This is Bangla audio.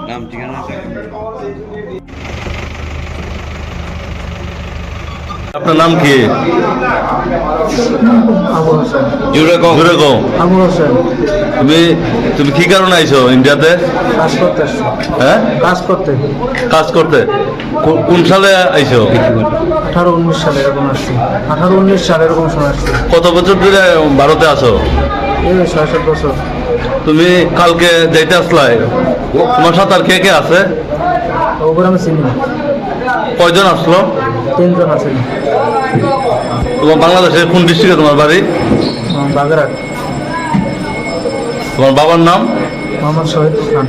নাম ঠিকানা আপনার নাম কি? আবু হোসেন। জুড়ে কও। আবু হোসেন। তুমি কি কারণে আইছো ইন্ডিয়াতে? কাজ করতে আসছি। হ্যাঁ, কাজ করতে। কোন সালে আইছো? 18-19 সালে এরকম আসছি। 18-19 সালে এরকম সময় আসছি। কত বছর ধরে ভারতে আছো? এই 6-7 বছর। তুমি কালকে যাইতে আসলাই, তোমার সাথে আর কে কে আছে? ওপর আমি চিনি না। কয়জন আসলো? 3 জন আছে। তোমার বাংলাদেশের কোন ডিস্ট্রিক্টে তোমার বাড়ি? বাগেরহাট। তোমার বাবার নাম? মোহাম্মদ শহীদ খান।